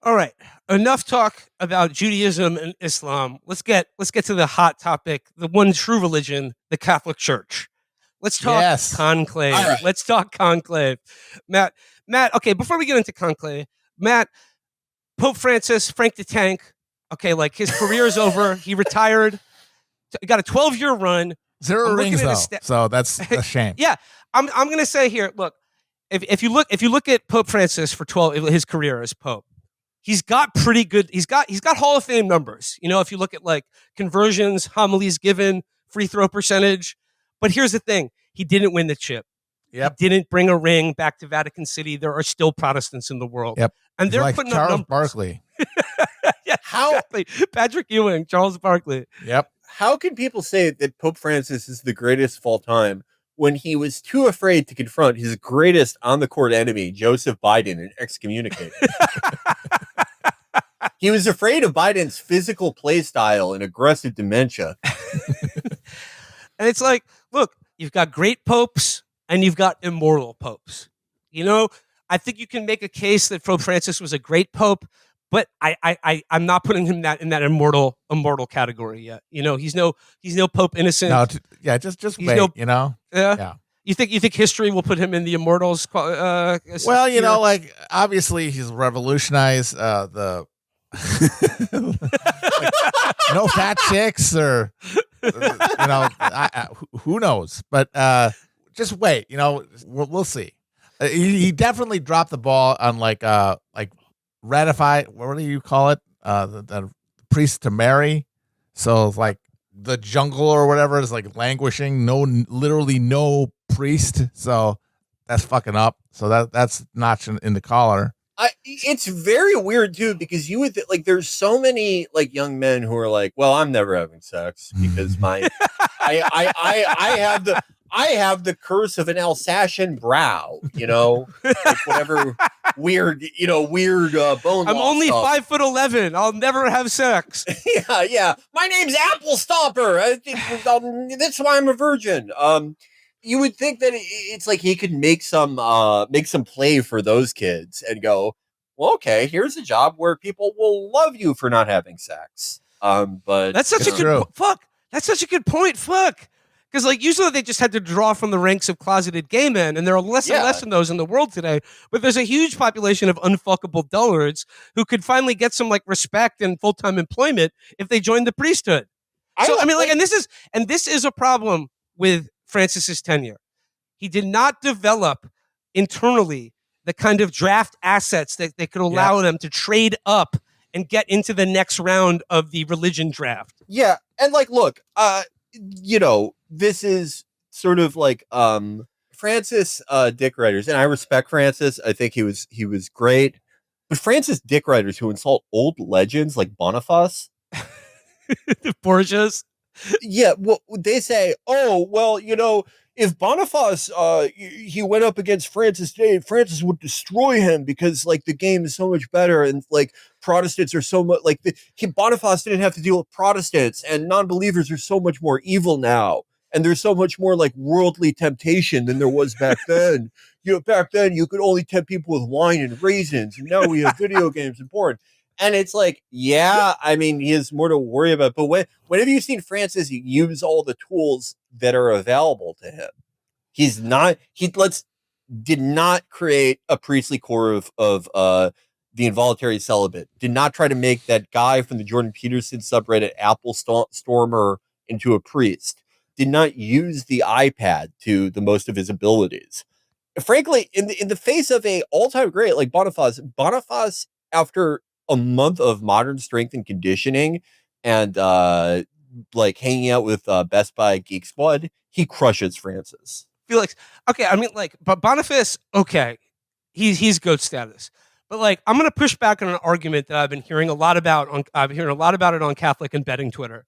All right. Enough talk about Judaism and Islam. Let's get to the hot topic, the one true religion, the Catholic Church. Let's talk Yes. conclave. All right. Let's talk conclave. Matt, okay, before we get into conclave, Matt, Pope Francis, Frank the Tank, okay, like his career is over. He retired. He got a 12-year run. 0 I'm rings looking though, at so that's a shame. Yeah, I'm going to say here, look, if you look at Pope Francis for his career as Pope, he's got pretty good. He's got Hall of Fame numbers. You know, if you look at like conversions, homilies given, free throw percentage. But here's the thing: he didn't win the chip. Yep. He didn't bring a ring back to Vatican City. There are still Protestants in the world. Yep. And they're like putting Charles up numbers. Barkley. Yeah, exactly. Patrick Ewing, Charles Barkley. Yep. How can people say that Pope Francis is the greatest of all time when he was too afraid to confront his greatest on-the-court enemy, Joseph Biden, and excommunicate him? He was afraid of Biden's physical play style and aggressive dementia. And it's like, look, you've got great popes and you've got immortal popes. You know, I think you can make a case that Pope Francis was a great pope, but I'm not putting him in that immortal category yet. You know, he's no Pope Innocent. No, just wait. Yeah. You think history will put him in the immortals? Well, like obviously he's revolutionized the like, no fat chicks or who knows? But just wait. We'll see. He definitely dropped the ball on like ratify. What do you call it? The priest to marry. So like the jungle or whatever is like languishing. Literally no priest. So that's fucking up. So that's notch in the collar. It's very weird too, because you would there's so many like young men who are like, well, I'm never having sex because I have the curse of an Alsatian brow, like whatever weird bone. I'm only stuff. 5'11". I'll never have sex. Yeah. My name's Apple Stopper. I think that's why I'm a virgin. You would think that it's like he could make some play for those kids and go, well, okay, here's a job where people will love you for not having sex. But that's such a good fuck. That's such a good point. Fuck. Because like usually they just had to draw from the ranks of closeted gay men, and there are less and less of those in the world today. But there's a huge population of unfuckable dullards who could finally get some like respect and full-time employment if they joined the priesthood. And this is a problem with Francis's tenure. He did not develop internally the kind of draft assets that could allow them to trade up and get into the next round of the religion draft. Yeah, and like, look, this is sort of like Francis dick writers, and I respect Francis. I think he was great, but Francis dick writers who insult old legends like Boniface, the Borgias. Yeah, well, they say, oh, well, if Boniface he went up against Francis today, Francis would destroy him because like the game is so much better, and like Protestants are so much like Boniface didn't have to deal with Protestants, and non-believers are so much more evil now, and there's so much more like worldly temptation than there was back then. Back then you could only tempt people with wine and raisins, and now we have video games and porn. And it's like, yeah, I mean, he has more to worry about. But when have you seen Francis use all the tools that are available to him? He did not create a priestly corps of the involuntary celibate. Did not try to make that guy from the Jordan Peterson subreddit Apple Stormer into a priest. Did not use the iPad to the most of his abilities. Frankly, in the face of a all-time great like Boniface, after a month of modern strength and conditioning and like hanging out with Best Buy Geek Squad, he crushes Francis. Felix, okay, I mean, like, but Boniface, okay, he's GOAT status. But like, I'm gonna push back on an argument that I've been hearing a lot about it on Catholic and betting Twitter.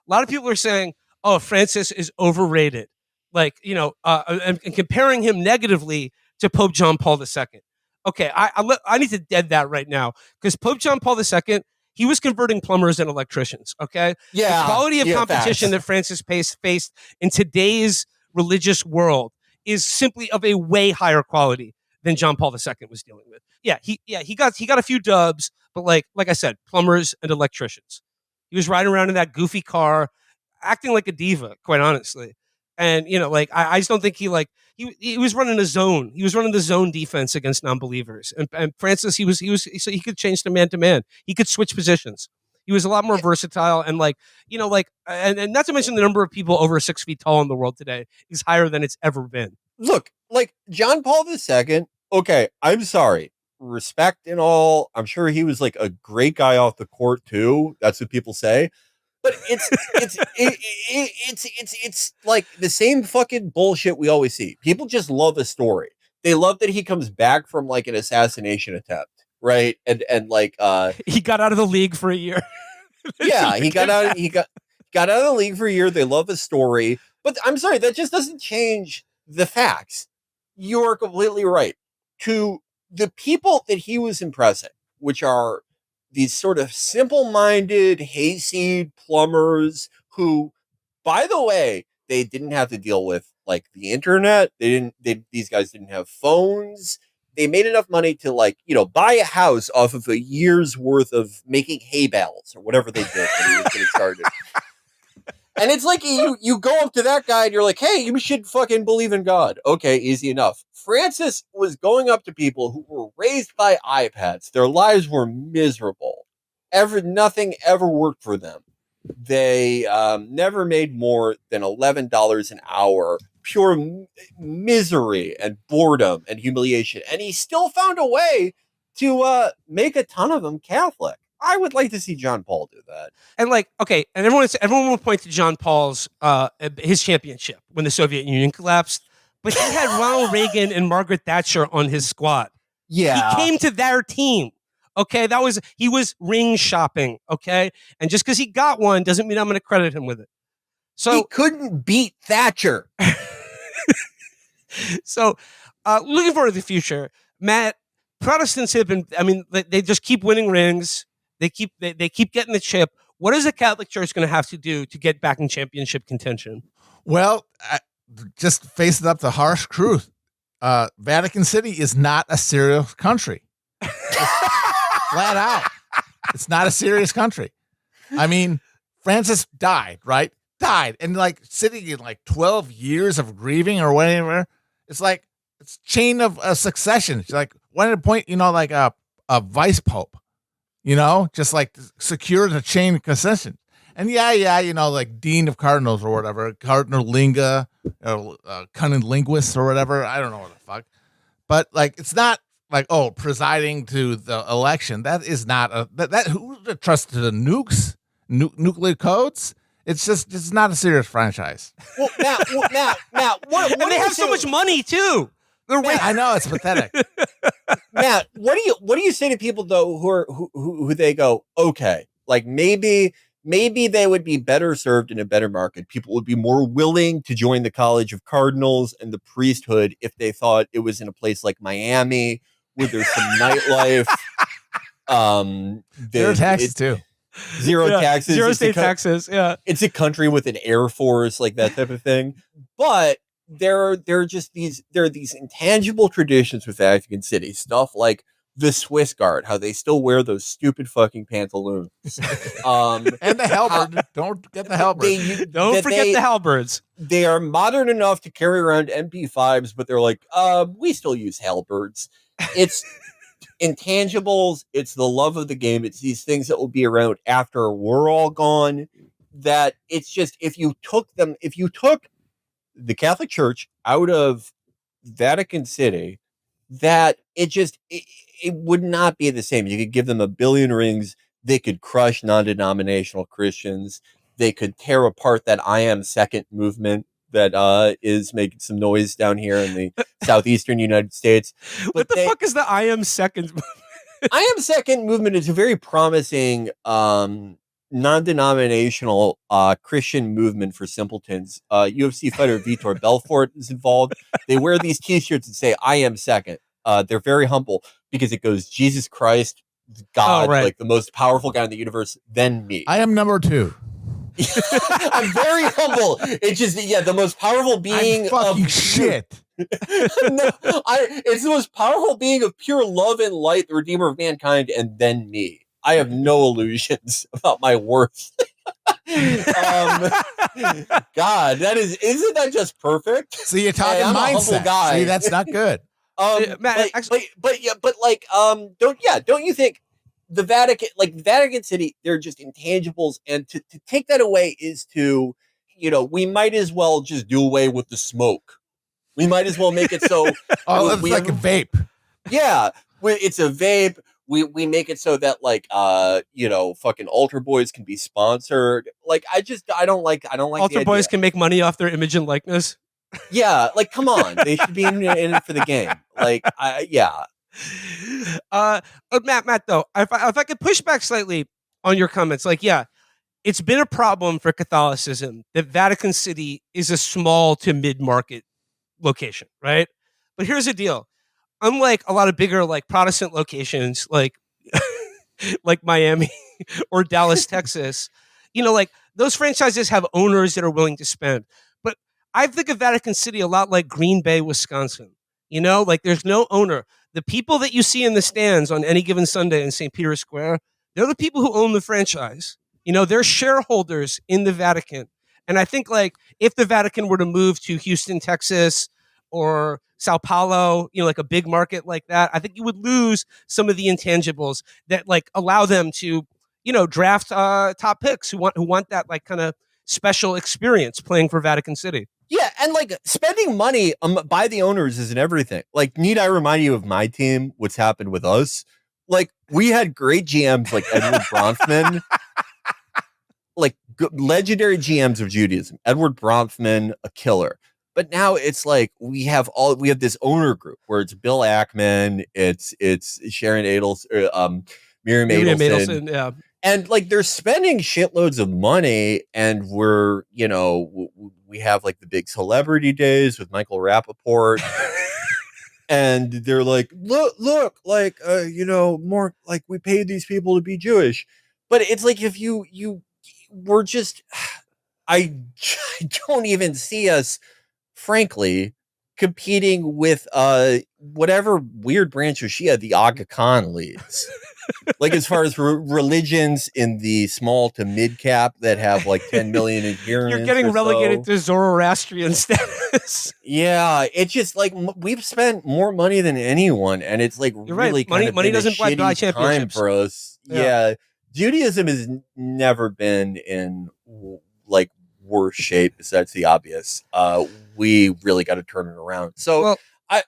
A lot of people are saying, "Oh, Francis is overrated," like and comparing him negatively to Pope John Paul II. Okay, I need to dead that right now because Pope John Paul II, he was converting plumbers and electricians. Okay, the quality of competition that Francis faced in today's religious world is simply of a way higher quality than John Paul II was dealing with. He got a few dubs, but like I said, plumbers and electricians. He was riding around in that goofy car, acting like a diva, quite honestly. And like I just don't think he was running a zone. He was running the zone defense against non-believers. And Francis, so he could change to man. He could switch positions. He was a lot more versatile, and and not to mention the number of people over 6 feet tall in the world today is higher than it's ever been. Look, like John Paul II. Okay, I'm sorry. Respect and all. I'm sure he was like a great guy off the court too. That's what people say. But it's like the same fucking bullshit we always see. People just love a story. They love that he comes back from like an assassination attempt, right? And he got out of the league for a year. Yeah, he got out of the league for a year. They love his story. But I'm sorry, that just doesn't change the facts. You're completely right. To the people that he was impressing, which are these sort of simple-minded, hayseed plumbers who, by the way, they didn't have to deal with like the internet. These guys didn't have phones. They made enough money to buy a house off of a year's worth of making hay bales or whatever they did when he was getting started. And it's like you go up to that guy and you're like, hey, you should fucking believe in God. Okay, easy enough. Francis was going up to people who were raised by iPads. Their lives were miserable. Nothing ever worked for them. They never made more than $11 an hour. Pure misery and boredom and humiliation. And he still found a way to make a ton of them Catholic. I would like to see John Paul do that. And and everyone will point to John Paul's his championship when the Soviet Union collapsed, but he had Ronald Reagan and Margaret Thatcher on his squad. Yeah, he came to their team. Okay, he was ring shopping. Okay, and just because he got one doesn't mean I'm going to credit him with it. So he couldn't beat Thatcher. So, looking forward to the future, Matt. Protestants have been. I mean, they just keep winning rings. They keep getting the chip. What is the Catholic Church going to have to do to get back in championship contention? Well, just facing up the harsh truth. Vatican City is not a serious country. Flat out. It's not a serious country. I mean, Francis died, right? Died. And sitting in 12 years of grieving or whatever. It's it's chain of succession. It's one at a point, a vice pope. Just secure the chain of concession. And Dean of Cardinals or whatever, Cardinal Linga, cunning linguist or whatever. I don't know what the fuck. But it's not presiding to the election. That is not who to trust to the nuclear codes. It's not a serious franchise. Well, Matt, what and they have so much money too. Matt, I know, it's pathetic. Matt, what do you say to people though who they go, okay, maybe they would be better served in a better market. People would be more willing to join the College of Cardinals and the priesthood if they thought it was in a place like Miami where there's some nightlife. Zero taxes too. Zero taxes. Zero state taxes. Yeah. It's a country with an air force, like that type of thing. But there are these intangible traditions with Vatican City, stuff like the Swiss Guard, how they still wear those stupid fucking pantaloons, and the halberd. Don't forget the halberd. Don't forget the halberds. They are modern enough to carry around MP5s, but they're we still use halberds. It's intangibles. It's the love of the game. It's these things that will be around after we're all gone. That it's just if you took the Catholic Church out of Vatican City, that it would not be the same. You could give them 1 billion rings. They could crush non-denominational Christians. They could tear apart that I Am Second movement that is making some noise down here in the southeastern United States. But what the fuck is the I Am Second movement? I Am Second movement is a very promising non-denominational Christian movement for simpletons. UFC fighter Vitor Belfort is involved. They wear these t-shirts that say I am second. They're very humble because it goes Jesus Christ, God, right. the most powerful guy in the universe, then me. I am number 2. I'm very humble. It's just the most powerful being I'm fucking of shit. It's the most powerful being of pure love and light, the redeemer of mankind, and then me. I have no illusions about my worth. God, isn't that just perfect? See, you're talking I'm mindset. a humble guy. See, that's not good. Matt, Don't you think the Vatican City, they're just intangibles, and to take that away is to, we might as well just do away with the smoke. We might as well make it so. It's like a vape. Yeah, it's a vape. We make it so that fucking altar boys can be sponsored. I don't like altar boys can make money off their image and likeness. Yeah, come on, they should be in it for the game. Matt, though, if I could push back slightly on your comments, it's been a problem for Catholicism that Vatican City is a small to mid-market location, right? But here's the deal. Unlike a lot of bigger Protestant locations like Miami or Dallas, Texas, those franchises have owners that are willing to spend. But I think of Vatican City a lot like Green Bay, Wisconsin. There's no owner. The people that you see in the stands on any given Sunday in St. Peter's Square, they're the people who own the franchise. They're shareholders in the Vatican. And I think if the Vatican were to move to Houston, Texas, or Sao Paulo, a big market like that, I think you would lose some of the intangibles that allow them to, draft top picks who want that kind of special experience playing for Vatican City. Yeah, and spending money by the owners isn't everything. Need I remind you of my team? What's happened with us? We had great GMs like Edward Bronfman, legendary GMs of Judaism. Edward Bronfman, a killer. But now it's we have this owner group where it's Bill Ackman, it's Sharon Adelson, Miriam Adelson, yeah. And they're spending shitloads of money, and we're, we have the big celebrity days with Michael Rappaport. And they're look, more we paid these people to be Jewish. But it's if we're just, I don't even see us, frankly, competing with whatever weird branch of Shia the Aga Khan leads. As far as religions in the small to mid cap that have 10 million adherents. You're getting relegated to Zoroastrian status. Yeah, it's just we've spent more money than anyone, and it's You're really right. Money doesn't buy shitty time for us. Yeah. Judaism has never been in worse shape, besides the obvious. We really got to turn it around. So, that,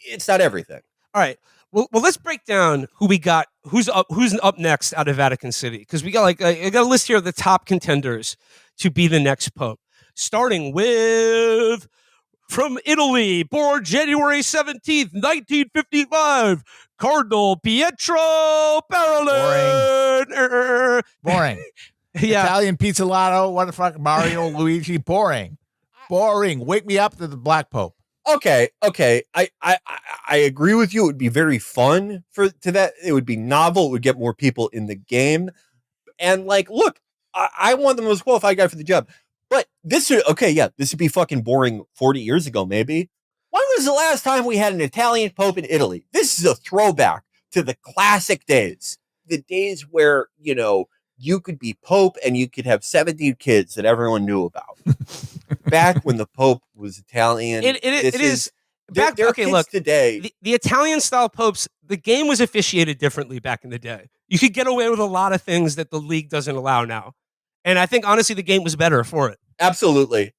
it's not everything. All right. Well, let's break down who we got. Who's up next out of Vatican City? Because we got I got a list here of the top contenders to be the next pope. Starting with from Italy, born January 17th, 1955, Cardinal Pietro Parolin. Boring. Yeah. Italian pizzolato. What the fuck? Mario Luigi. Boring. Wake me up to the Black Pope. Okay. I agree with you. It would be very fun to that. It would be novel. It would get more people in the game. And look, I want the most qualified guy for the job. But this would be fucking boring 40 years ago, maybe. When was the last time we had an Italian pope in Italy? This is a throwback to the classic days. The days where, you could be pope and you could have 70 kids that everyone knew about. Back when the pope was Italian. It is. Back, okay, look, today. The Italian style popes, the game was officiated differently back in the day. You could get away with a lot of things that the league doesn't allow now. And I think, honestly, the game was better for it. Absolutely.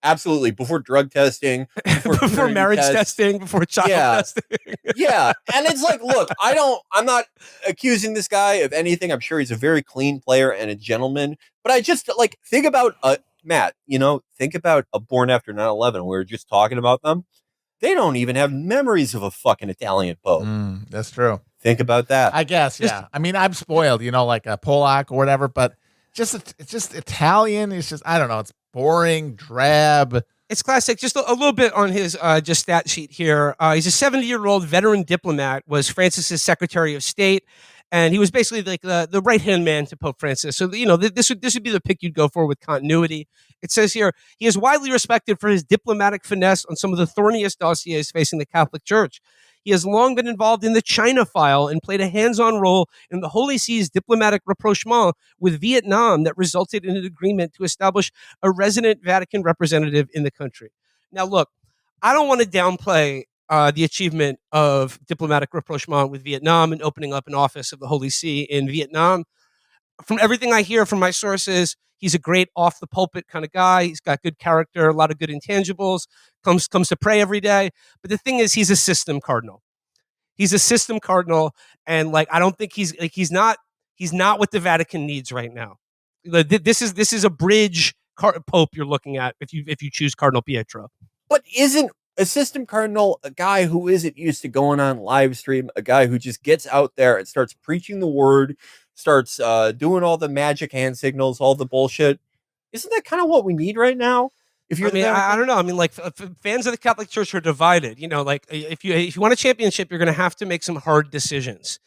Before drug testing, before marriage testing, before child testing. Yeah. And it's look, I'm not accusing this guy of anything. I'm sure he's a very clean player and a gentleman. But I just think about, Matt, think about a born after 9/11. We were just talking about them. They don't even have memories of a fucking Italian pope. That's true. Think about that. I guess, yeah. I mean, I'm spoiled, like a Polak or whatever, but it's just Italian. It's just, I don't know. It's boring, drab. It's classic. Just a little bit on his just stat sheet here. He's a 70-year-old veteran diplomat, was Francis's Secretary of State, And he was basically like the right hand man to Pope Francis. So this would be the pick you'd go for with continuity. It says here he is widely respected for his diplomatic finesse on some of the thorniest dossiers facing the Catholic Church. He has long been involved in the China file and played a hands-on role in the Holy See's diplomatic rapprochement with Vietnam that resulted in an agreement to establish a resident Vatican representative in the country. Now, look, I don't want to downplay the achievement of diplomatic rapprochement with Vietnam and opening up an office of the Holy See in Vietnam. From everything I hear from my sources, he's a great off the pulpit kind of guy. He's got good character, a lot of good intangibles, comes to pray every day. But the thing is, he's a system cardinal. He's a system cardinal, and like I don't think he's not what the Vatican needs right now. This is a bridge pope you're looking at if you choose Cardinal Pietro. But isn't a system cardinal a guy who isn't used to going on live stream, a guy who just gets out there and starts preaching the word, starts doing all the magic hand signals, all the bullshit? Isn't that kind of what we need right now? If you're, I don't know. I mean, like fans of the Catholic Church are divided. You know, like if you want a championship, you're going to have to make some hard decisions.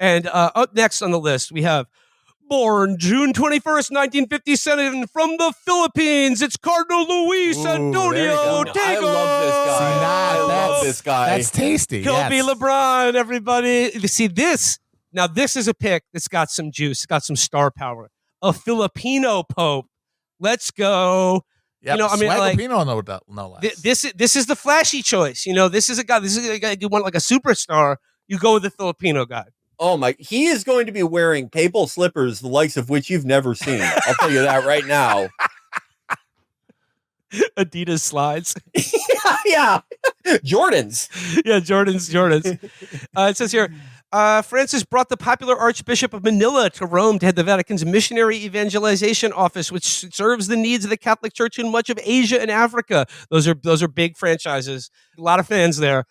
And up next on the list, we have born June 21st, 1957, from the Philippines. It's Cardinal Luis Antonio Tagle. I love this guy. I love this guy. That's tasty. Kill me LeBron, everybody. You see this? Now, this is a pick that's got some juice, it's got some star power. A Filipino pope. Let's go. Yep. You know, I mean, like, no less. This is the flashy choice. You know, this is a guy you want like a superstar. You go with the Filipino guy. Oh my! He is going to be wearing papal slippers, the likes of which you've never seen. I'll tell you that right now. Adidas slides. yeah. Jordans. Yeah, Jordans. It says here, Francis brought the popular Archbishop of Manila to Rome to head the Vatican's missionary evangelization office, which serves the needs of the Catholic Church in much of Asia and Africa. Those are big franchises. A lot of fans there.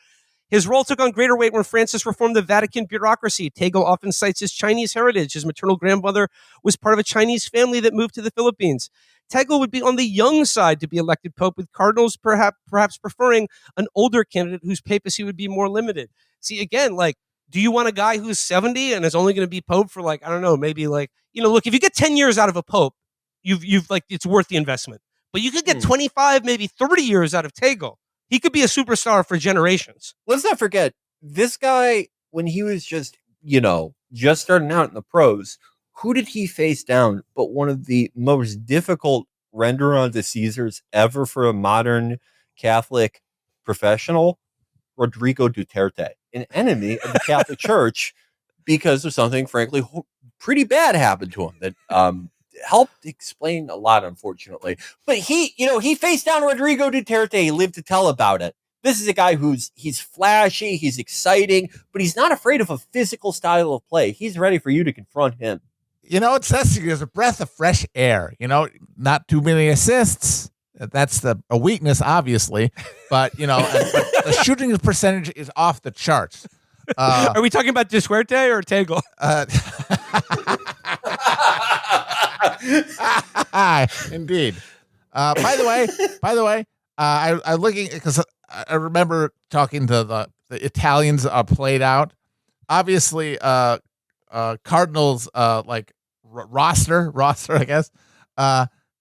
His role took on greater weight when Francis reformed the Vatican bureaucracy. Tagle often cites his Chinese heritage. His maternal grandmother was part of a Chinese family that moved to the Philippines. Tagle would be on the young side to be elected pope, with cardinals perhaps preferring an older candidate whose papacy would be more limited. See, again, like, do you want a guy who's 70 and is only going to be pope for like, I don't know, maybe like, look, if you get 10 years out of a pope, you've like, it's worth the investment. But you could get 25, maybe 30 years out of Tagle. He could be a superstar for generations. Let's not forget, this guy, when he was just starting out in the pros, who did he face down but one of the most difficult render-on to Caesars ever for a modern Catholic professional? Rodrigo Duterte, an enemy of the Catholic Church, because of something, frankly, pretty bad happened to him that helped explain a lot, unfortunately. But he faced down Rodrigo Duterte. He lived to tell about it. This is a guy he's flashy, he's exciting, but he's not afraid of a physical style of play. He's ready for you to confront him. It says he was a breath of fresh air. Not too many assists. That's a weakness, obviously, but but the shooting percentage is off the charts. Are we talking about Duarte or Tagle? Indeed. By the way, I'm looking because I remember talking to the Italians played out. Obviously, Cardinals like roster, I guess.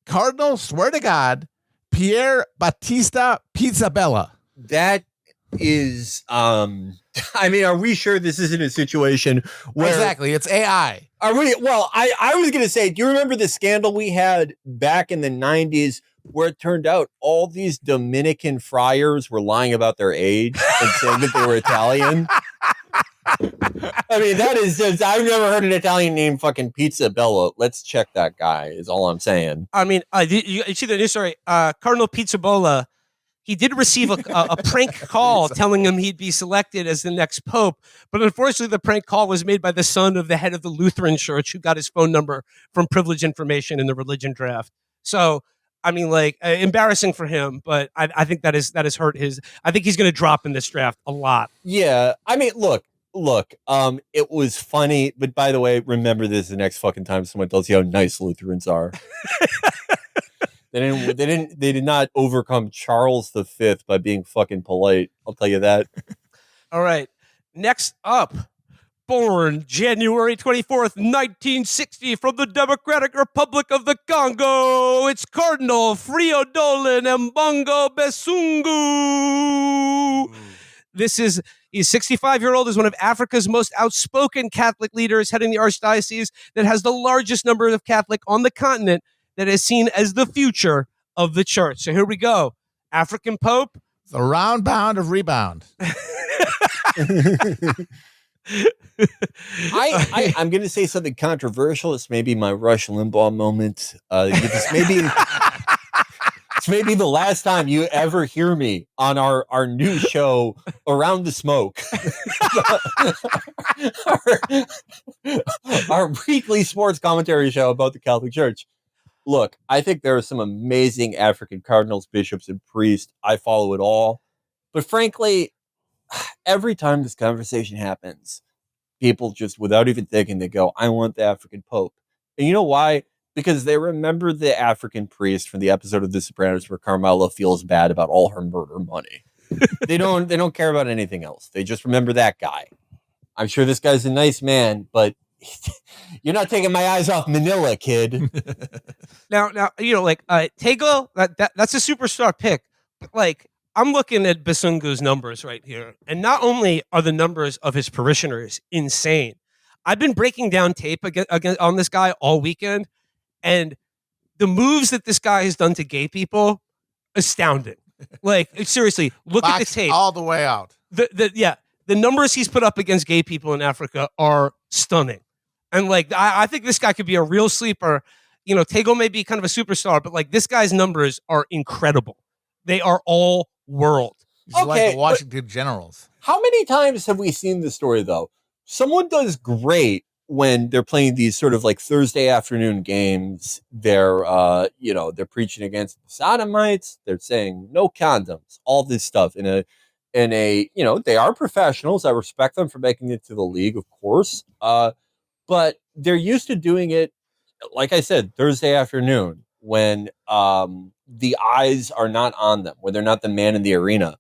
Cardinal, swear to God, Pier Battista Pizzabella. That is, I mean, are we sure this isn't a situation where exactly it's AI? Are we? Well, I was going to say, do you remember the scandal we had back in the 90s where it turned out all these Dominican friars were lying about their age and saying that they were Italian? I mean, that is just, I've never heard an Italian named fucking Pizzabella. Let's check that guy, is all I'm saying. I mean, you see the news story, Cardinal Pizzabella, he did receive a prank call telling him he'd be selected as the next pope. But unfortunately, the prank call was made by the son of the head of the Lutheran church, who got his phone number from privileged information in the religion draft. So, I mean, like, embarrassing for him, but I think that has hurt his. I think he's going to drop in this draft a lot. Yeah. I mean, look, it was funny, but by the way, remember this the next fucking time someone tells you how nice Lutherans are. They did not overcome Charles V by being fucking polite. I'll tell you that. All right. Next up, born January 24th, 1960, from the Democratic Republic of the Congo. It's Cardinal Friodolin Mbongo Besungu. He's 65-year-old, is one of Africa's most outspoken Catholic leaders, heading the archdiocese that has the largest number of Catholic on the continent, that is seen as the future of the church. So here we go. African Pope. The round bound of rebound. I'm going to say something controversial. It's maybe my Rush Limbaugh moment. It's maybe the last time you ever hear me on our new show, Around the Smoke. our weekly sports commentary show about the Catholic Church. Look, I think there are some amazing African cardinals, bishops, and priests. I follow it all. But frankly, every time this conversation happens, people just, without even thinking, they go, I want the African Pope. And you know why? Because they remember the African priest from the episode of The Sopranos where Carmela feels bad about all her murder money. They don't care about anything else. They just remember that guy. I'm sure this guy's a nice man, but you're not taking my eyes off Manila, kid. Now, Tagle, that's a superstar pick. But I'm looking at Besungu's numbers right here, and not only are the numbers of his parishioners insane, I've been breaking down tape again on this guy all weekend, and the moves that this guy has done to gay people, astounding. Seriously, look at the tape all the way out. The numbers he's put up against gay people in Africa are stunning. And I think this guy could be a real sleeper. Tagle may be kind of a superstar, but this guy's numbers are incredible. They are all world. He's like the Washington Generals. How many times have we seen this story, though? Someone does great when they're playing these sort of Thursday afternoon games. They're preaching against the sodomites. They're saying no condoms, all this stuff in a they are professionals. I respect them for making it to the league, of course. But they're used to doing it, like I said, Thursday afternoon when the eyes are not on them, when they're not the man in the arena.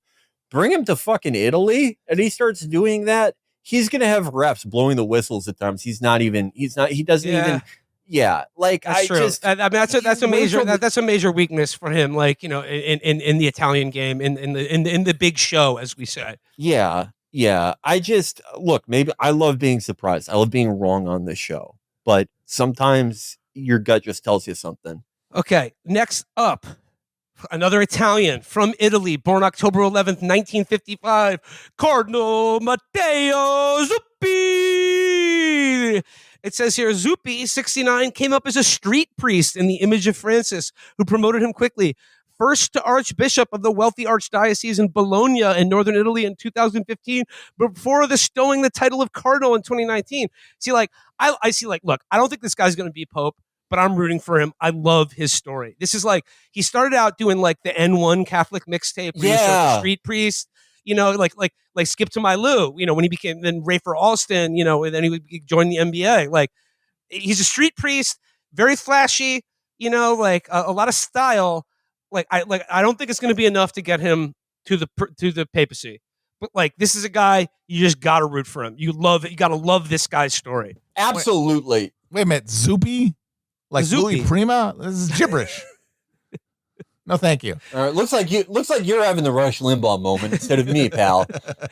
Bring him to fucking Italy and he starts doing that. He's going to have refs blowing the whistles at times. He doesn't even. Yeah, that's true. That's a major weakness for him. In the Italian game, in the big show, as we say. Yeah. Maybe I love being surprised. I love being wrong on this show, but sometimes your gut just tells you something. Okay, next up, another Italian from Italy, born October 11th, 1955, Cardinal Matteo Zuppi. It says here, Zuppi, 69, came up as a street priest in the image of Francis, who promoted him quickly. First to Archbishop of the wealthy archdiocese in Bologna in northern Italy in 2015, before bestowing the title of Cardinal in 2019. Look, I don't think this guy's going to be Pope, but I'm rooting for him. I love his story. This is he started out doing the N1 Catholic mixtape, where he was sort of a street priest, like Skip to My Lou, when he became then Rafer Alston, and then he joined the NBA. He's a street priest, very flashy, a lot of style. I don't think it's going to be enough to get him to the papacy. But this is a guy you just got to root for him. You got to love this guy's story. Absolutely. Wait a minute, Zuppi? Zuppi. Louis Prima? This is gibberish. No, thank you. All right, looks like you're having the Rush Limbaugh moment instead of me, pal.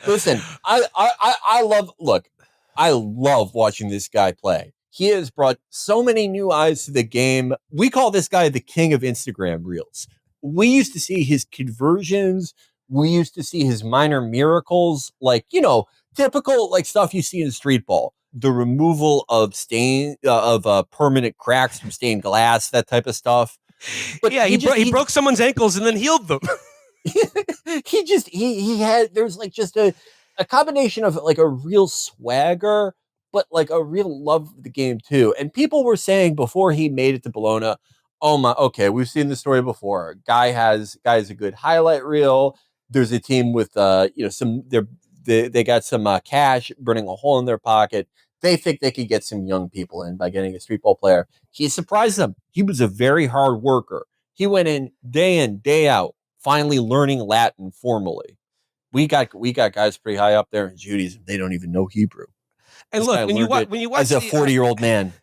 Listen, I love watching this guy play. He has brought so many new eyes to the game. We call this guy the king of Instagram reels. We used to see his conversions. We used to see his minor miracles, typical stuff you see in street ball. The removal of permanent cracks from stained glass, that type of stuff. But yeah, he broke someone's ankles and then healed them. There's just a combination of a real swagger, but a real love of the game too. And people were saying before he made it to Bologna, oh my, okay, we've seen the story before. Guy has a good highlight reel. There's a team with they got some cash burning a hole in their pocket. They think they could get some young people in by getting a street ball player. He surprised them. He was a very hard worker. He went in, day out, finally learning Latin formally. We got guys pretty high up there in Judaism. They don't even know Hebrew. And This look, guy when you learned watch it as a 40-year-old man.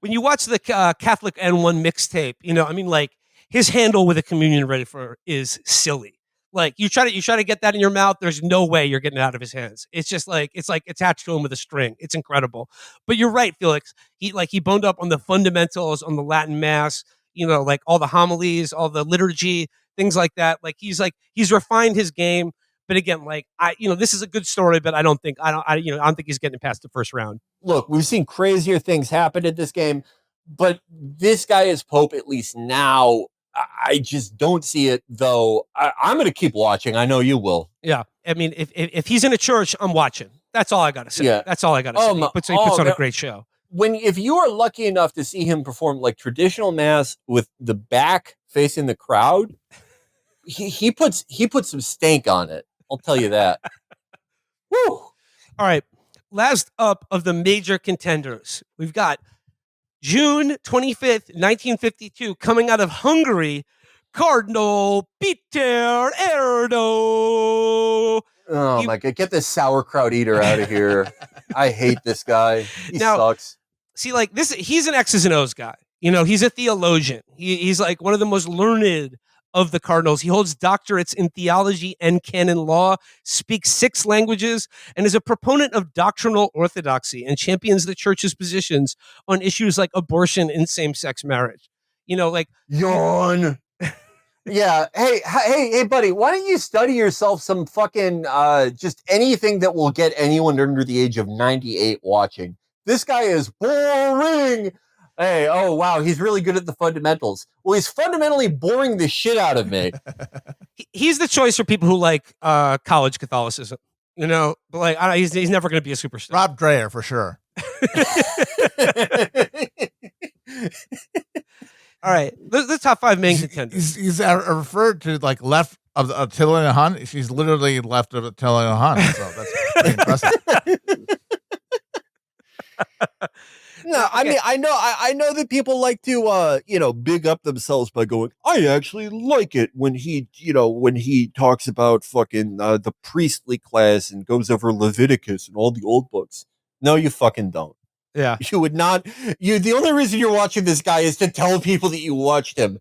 when you watch the Catholic N1 mixtape, I mean, like his handle with a communion ready for is silly. Like you try to get that in your mouth, there's no way you're getting it out of his hands. It's just like it's like attached to him with a string. It's incredible. But you're right, Felix. He boned up on the fundamentals, on the Latin Mass. Like all the homilies, all the liturgy, things like that. Like he's refined his game. But again, like this is a good story, but I don't think he's getting past the first round. Look, we've seen crazier things happen at this game, but this guy is Pope at least now. I just don't see it, though. I'm going to keep watching. I know you will. Yeah. I mean, if he's in a church, I'm watching. That's all I got to say. Yeah. That's all I got to say. He puts on a great show. If you are lucky enough to see him perform like traditional mass with the back facing the crowd, he puts some stank on it. I'll tell you that. Woo! All right. Last up of the major contenders, we've got June 25th, 1952, coming out of Hungary, Cardinal Pietro Erdo. Oh my God, get this sauerkraut eater out of here. I hate this guy. He sucks. See, like this, he's an X's and O's guy. He's a theologian. He's like one of the most learned of the Cardinals. He holds doctorates in theology and canon law, speaks 6 languages, and is a proponent of doctrinal orthodoxy and champions the church's positions on issues like abortion and same-sex marriage. Like yawn. Yeah. Hey, buddy, why don't you study yourself some fucking just anything that will get anyone under the age of 98 watching? This guy is boring. Hey, oh, wow, he's really good at the fundamentals. Well, he's fundamentally boring the shit out of me. He's the choice for people who like college Catholicism, but like he's never going to be a superstar. Rob Dreher, for sure. All right, the top 5 main contenders. He's referred to like left of Attila and Hun. She's literally left of Attila and Hun, so that's pretty impressive. No, okay. I mean, I know that people like to, big up themselves by going, I actually like it when he talks about fucking the priestly class and goes over Leviticus and all the old books. No, you fucking don't. Yeah. You would not. The only reason you're watching this guy is to tell people that you watched him.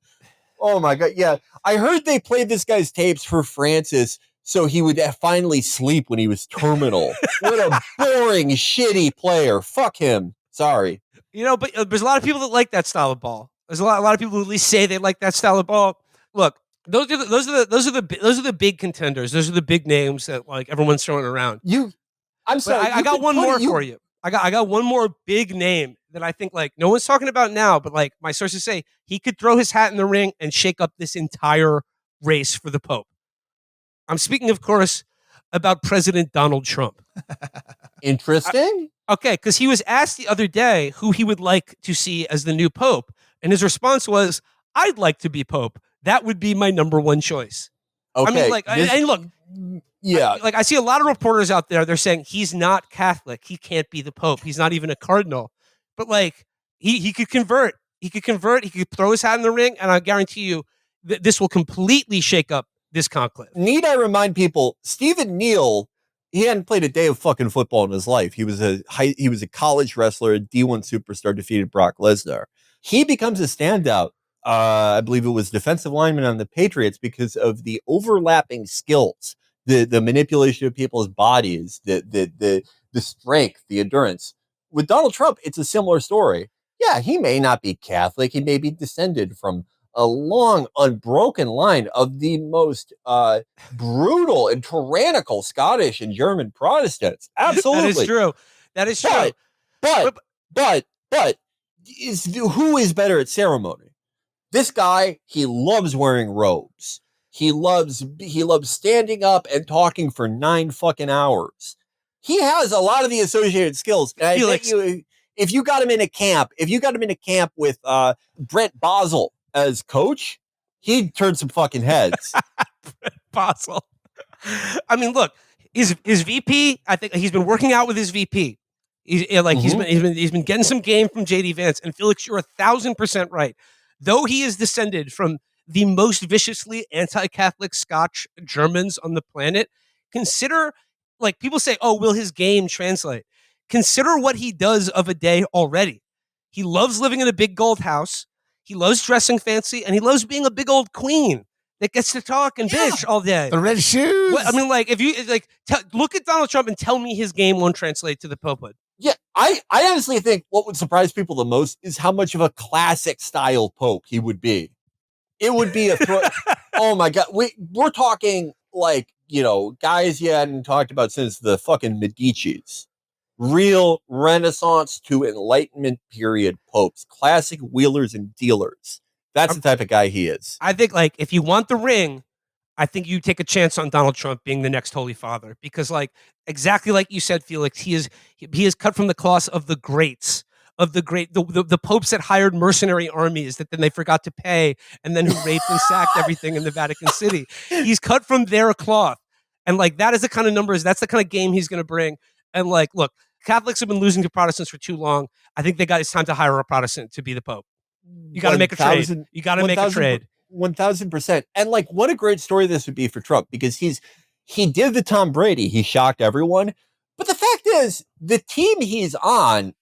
Oh my God. Yeah. I heard they played this guy's tapes for Francis so he would finally sleep when he was terminal. What a boring, shitty player. Fuck him. Sorry. But there's a lot of people that like that style of ball. There's a lot of people who at least say they like that style of ball. Look, those are the big contenders. Those are the big names that like everyone's throwing around. I'm sorry. I got one more for you. I got one more big name that I think like no one's talking about now, but like my sources say he could throw his hat in the ring and shake up this entire race for the Pope. I'm speaking, of course, about President Donald Trump. Interesting. Okay, because he was asked the other day who he would like to see as the new Pope, and his response was, "I'd like to be Pope. That would be my number one choice." Okay. I mean, like, and look, yeah, I see a lot of reporters out there. They're saying he's not Catholic. He can't be the Pope. He's not even a cardinal. But like, he could convert. He could convert. He could throw his hat in the ring, and I guarantee you, this will completely shake up this conclave. Need I remind people? Stephen Neal. He hadn't played a day of fucking football in his life. He was a college wrestler, a D1 superstar, defeated Brock Lesnar. He becomes a standout. I believe it was defensive lineman on the Patriots because of the overlapping skills, the manipulation of people's bodies, the strength, the endurance. With Donald Trump, it's a similar story. Yeah, he may not be Catholic. He may be descended from a long, unbroken line of the most brutal and tyrannical Scottish and German Protestants. Absolutely. That is true. But who is better at ceremony? This guy, he loves wearing robes. He loves standing up and talking for 9 fucking hours. He has a lot of the associated skills. And Felix, if you got him in a camp, with Brent Bosel as coach, he'd turn some fucking heads. Bosel. I mean, look, his VP. I think he's been working out with his VP. He's been getting some game from JD Vance. And Felix, you're 1,000% right. Though he is descended from the most viciously anti-Catholic Scotch Germans on the planet, consider, like, people say, oh, will his game translate? consider what he does of a day already. He loves living in a big gold house. He loves dressing fancy, and he loves being a big old queen that gets to talk and bitch all day. The red shoes. What, I mean, like, if you look at Donald Trump and tell me his game won't translate to the Popehood. Yeah, I honestly think what would surprise people the most is how much of a classic style Pope he would be. It would be oh my God. We're talking like, guys you hadn't talked about since the fucking Medicis. Real Renaissance to Enlightenment period popes, classic wheelers and dealers. That's the type of guy he is. I think, like, if you want the ring, I think you take a chance on Donald Trump being the next Holy Father, because, like, exactly like you said, Felix, he is cut from the cloth of the greats, of the popes that hired mercenary armies that then they forgot to pay, and then who raped and sacked everything in the Vatican City. He's cut from their cloth, and like that is the kind of numbers, that's the kind of game he's going to bring. And like, look, Catholics have been losing to Protestants for too long. I think it's time to hire a Protestant to be the Pope. You got to make a trade. You got to make a trade. 1000%. And like, what a great story this would be for Trump, because he did the Tom Brady. He shocked everyone. But the fact is, the team he's on,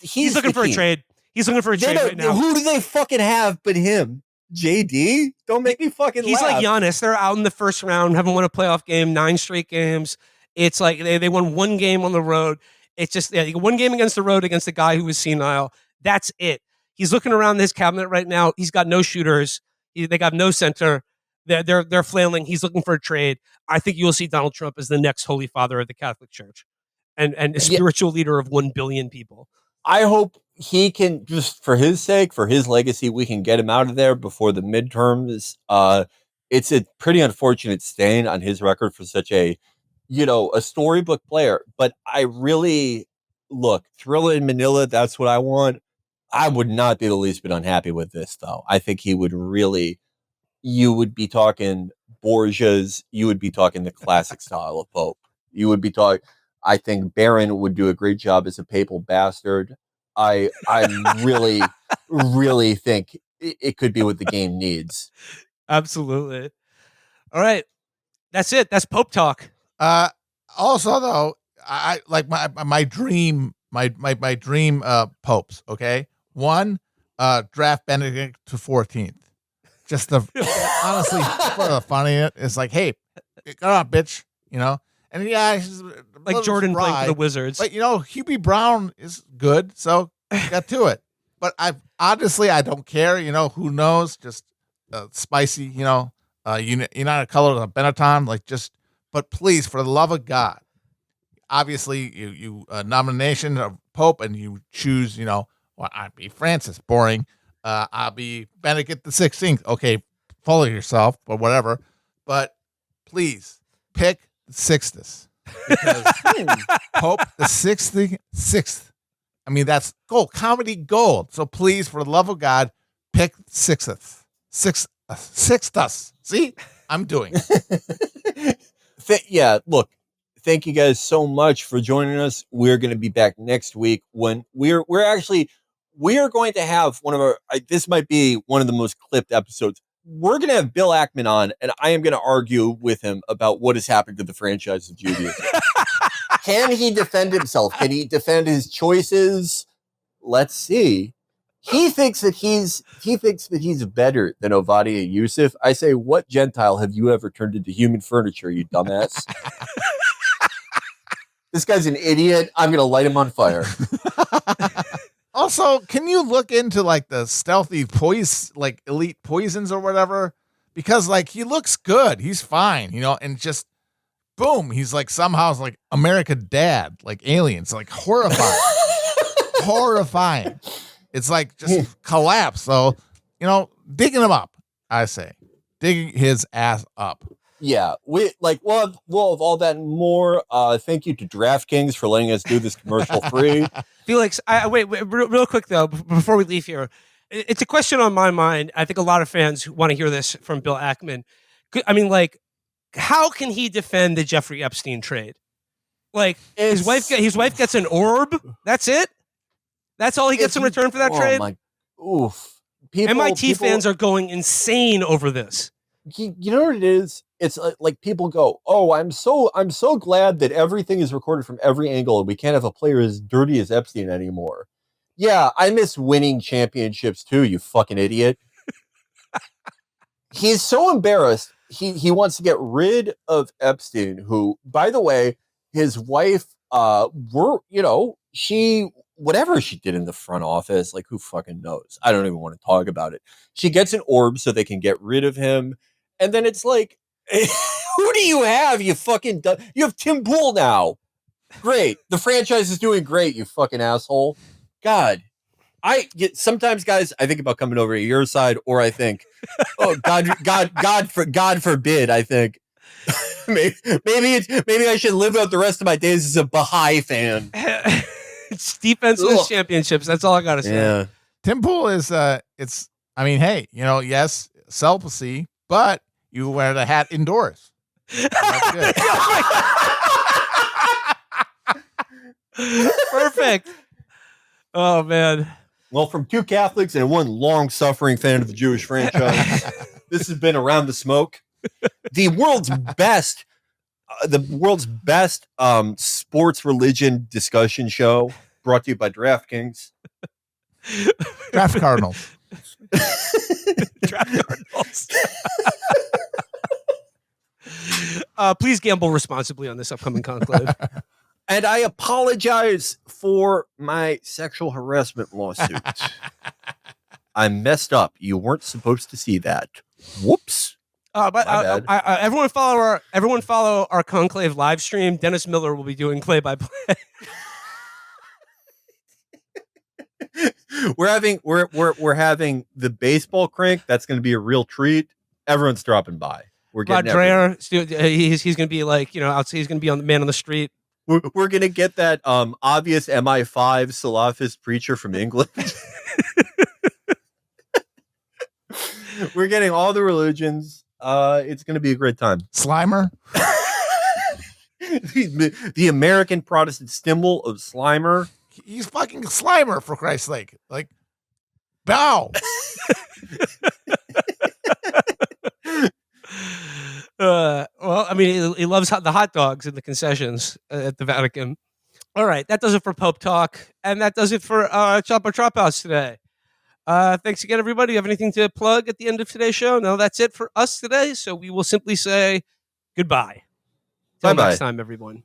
he's looking for a trade. He's looking for a trade right now. Who do they fucking have but him? JD? Don't make me fucking He's laugh. like Giannis. They're out in the first round, haven't won a playoff game, 9 straight games. It's like they won one game on the road. It's just one game against the road against a guy who was senile. That's it. He's looking around his cabinet right now. He's got no shooters. They got no center. They're flailing. He's looking for a trade. I think you will see Donald Trump as the next Holy Father of the Catholic Church, and a spiritual leader of 1 billion people. I hope he can, just for his sake, for his legacy, we can get him out of there before the midterms. It's a pretty unfortunate stain on his record for such a storybook player. But I really Thriller in Manila. That's what I want. I would not be the least bit unhappy with this, though. I think he would really. You would be talking Borgias. You would be talking the classic style of Pope. You would be talking. I think Barron would do a great job as a papal bastard. I really, really think it could be what the game needs. Absolutely. All right. That's it. That's Pope talk. Also, though, I like my dream popes. Okay, one, draft Benedict to 14th. Just honestly, for the funny, it's like, hey, come on, bitch, And yeah, he's like Jordan playing for the Wizards. But Hubie Brown is good, so got to it. But I don't care. Who knows? Just spicy. United Color of Benetton. But please, for the love of God, obviously you nomination of Pope, and you choose. I'd be Francis. Boring. I'll be Benedict the 16th. Okay, follow yourself, but whatever. But please pick Sixtus, because Pope the 66th. I mean, that's gold, comedy gold. So please, for the love of God, pick Sixtus. See, I'm doing it. Look, thank you guys so much for joining us. We're going to be back next week when we are going to have one of our. This might be one of the most clipped episodes. We're going to have Bill Ackman on, and I am going to argue with him about what has happened to the franchise of Judaism. Can he defend himself? Can he defend his choices? Let's see. He thinks that he's better than Ovadia Yusuf. I say, what Gentile have you ever turned into human furniture, you dumbass? This guy's an idiot. I'm going to light him on fire. Also, can you look into the stealthy elite poisons or whatever? Because he looks good. He's fine, and just boom, he's somehow America Dad, aliens, horrifying. Horrifying. It's just collapse. So, digging him up, I say. Digging his ass up. Yeah, we'll have all that and more. Thank you to DraftKings for letting us do this commercial free. Felix, wait, real quick though, before we leave here, it's a question on my mind. I think a lot of fans want to hear this from Bill Ackman. I mean, how can he defend the Jeffrey Epstein trade? His wife gets an orb. That's it. That's all he gets in return for that trade. Oof. MIT fans are going insane over this. You know what it is? it's like people go, "Oh, I'm so glad that everything is recorded from every angle and we can't have a player as dirty as Epstein anymore." Yeah, I miss winning championships too, you fucking idiot. He's so embarrassed. He wants to get rid of Epstein, who, by the way, his wife she whatever she did in the front office, like who fucking knows? I don't even want to talk about it. She gets an orb so they can get rid of him. And then it's like, who do you have? You have Tim Pool now. Great. The franchise is doing great, you fucking asshole. God. Sometimes, guys, I think about coming over to your side, or I think, oh God forbid, I think maybe I should live out the rest of my days as a Baha'i fan. It's defenseless championships. That's all I gotta say. Yeah. Tim Pool is hey, yes, celibacy, but you wear the hat indoors. That's good. Perfect. Oh man. Well, from two Catholics and one long-suffering fan of the Jewish franchise, this has been Around the Smoke, the world's best sports religion discussion show, brought to you by DraftKings. Draft Cardinals. Draft Cardinals. Please gamble responsibly on this upcoming conclave. And I apologize for my sexual harassment lawsuit. I messed up. You weren't supposed to see that. Whoops. But everyone follow our conclave live stream. Dennis Miller will be doing play-by-play. We're having the baseball crank. That's going to be a real treat. Everyone's dropping by. We're getting Dreyer, he's going to be like, outside. He's going to be on the man on the street. We're going to get that obvious MI5 Salafist preacher from England. We're getting all the religions. It's going to be a great time. Slimer. The American Protestant symbol of Slimer. He's fucking Slimer, for Christ's sake. Like, bow. Well, I mean, he loves the hot dogs in the concessions at the Vatican. All right, that does it for Pope Talk, and that does it for Chapo Trap House today. Thanks again, everybody. You have anything to plug at the end of today's show? No, that's it for us today. So we will simply say goodbye. Till Bye-bye. next time, everyone.